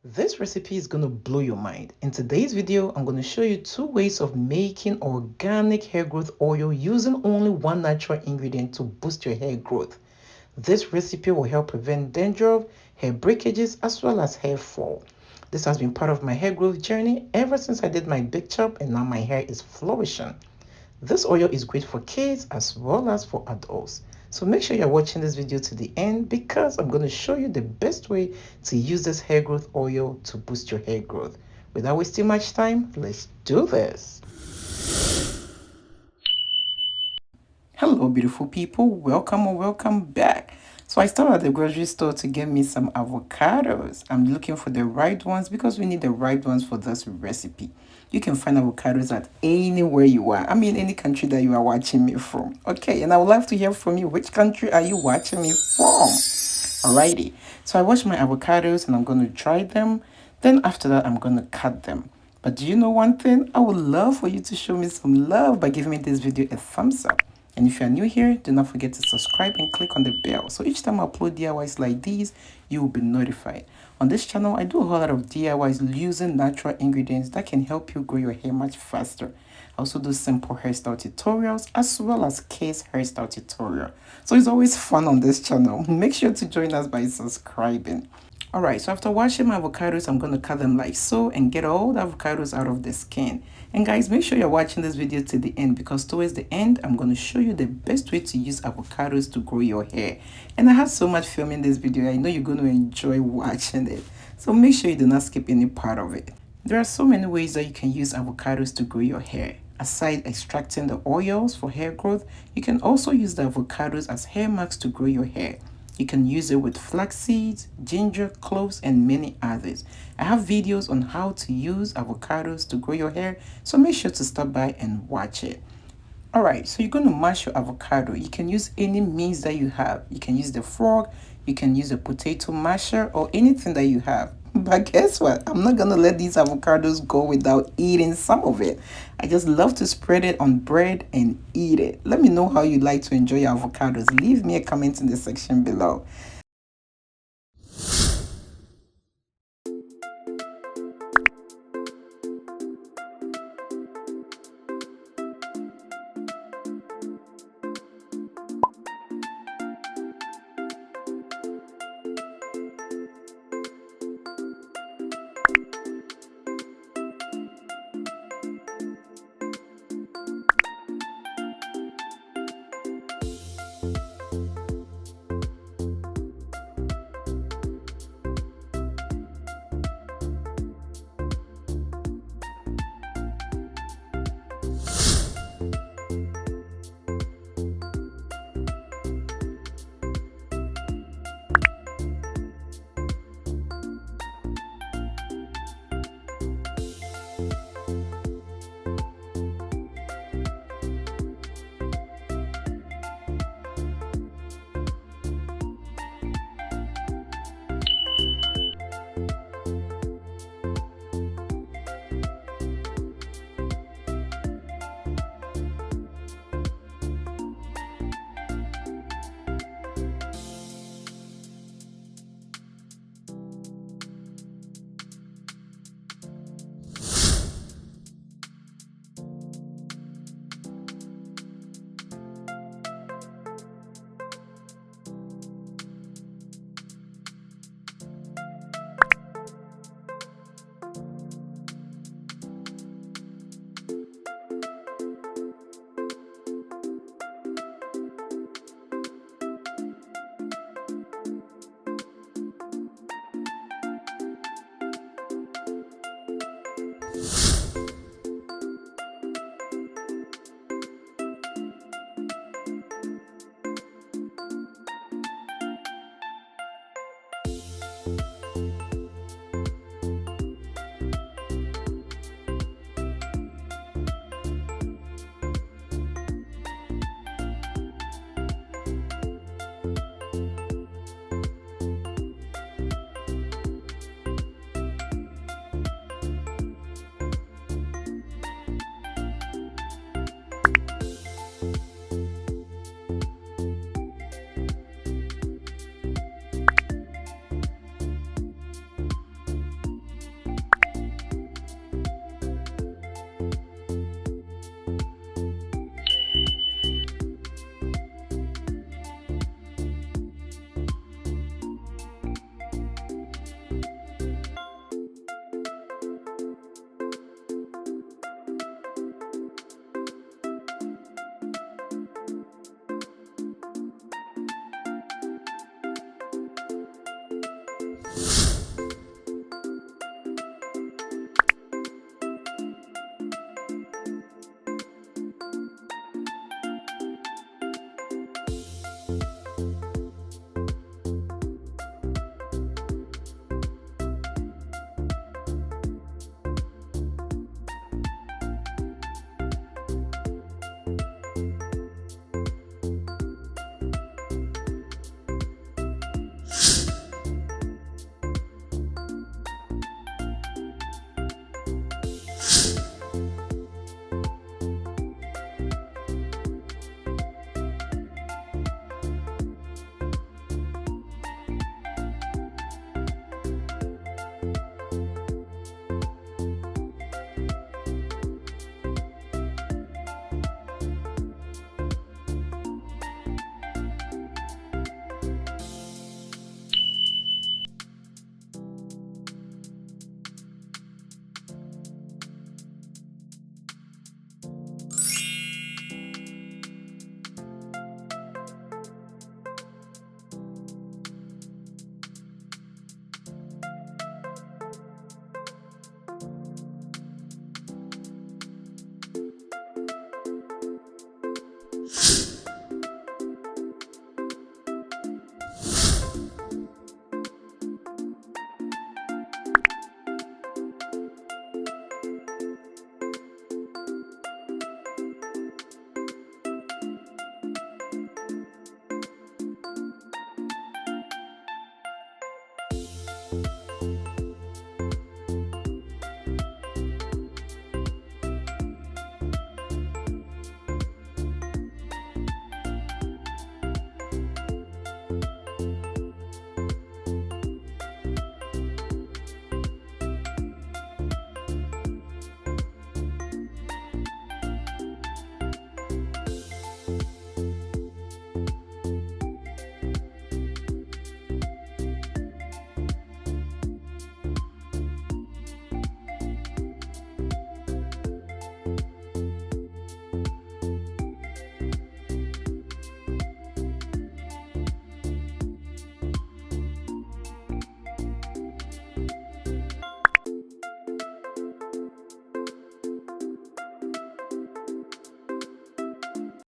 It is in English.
This recipe is going to blow your mind. In today's video, I'm going to show you 2 ways of making organic hair growth oil using only one natural ingredient to boost your hair growth. This recipe will help prevent dandruff, hair breakages, as well as hair fall. This has been part of my hair growth journey ever since I did my big chop, and now my hair is flourishing. This oil is great for kids as well as for adults. So make sure you're watching this video to the end because I'm going to show you the best way to use this hair growth oil to boost your hair growth. Without wasting much time, let's do this. Hello beautiful people, welcome or welcome back. So I stopped at the grocery store to get me some avocados. I'm looking for the right ones because we need the right ones for this recipe. You can find avocados at anywhere you are. I mean any country that you are watching me from. Okay, and I would love to hear from you. Which country are you watching me from? Alrighty, so I washed my avocados and I'm going to dry them. Then after that, I'm going to cut them. But do you know one thing? I would love for you to show me some love by giving me this video a thumbs up. And if you are new here, do not forget to subscribe and click on the bell. So each time I upload DIYs like these, you will be notified. On this channel, I do a whole lot of DIYs using natural ingredients that can help you grow your hair much faster. I also do simple hairstyle tutorials as well as case hairstyle tutorial. So it's always fun on this channel. Make sure to join us by subscribing. Alright, so after washing my avocados, I'm going to cut them like so and get all the avocados out of the skin. And guys, make sure you're watching this video to the end because towards the end, I'm going to show you the best way to use avocados to grow your hair. And I had so much filming this video, I know you're going to enjoy watching it. So make sure you do not skip any part of it. There are so many ways that you can use avocados to grow your hair. Aside extracting the oils for hair growth, you can also use the avocados as hair masks to grow your hair. You can use it with flax seeds, ginger, cloves, and many others. I have videos on how to use avocados to grow your hair, so make sure to stop by and watch it. Alright, so you're going to mash your avocado. You can use any means that you have. You can use the fork, you can use a potato masher, or anything that you have. But guess what? I'm not going to let these avocados go without eating some of it. I just love to spread it on bread and eat it. Let me know how you like to enjoy your avocados. Leave me a comment in the section below.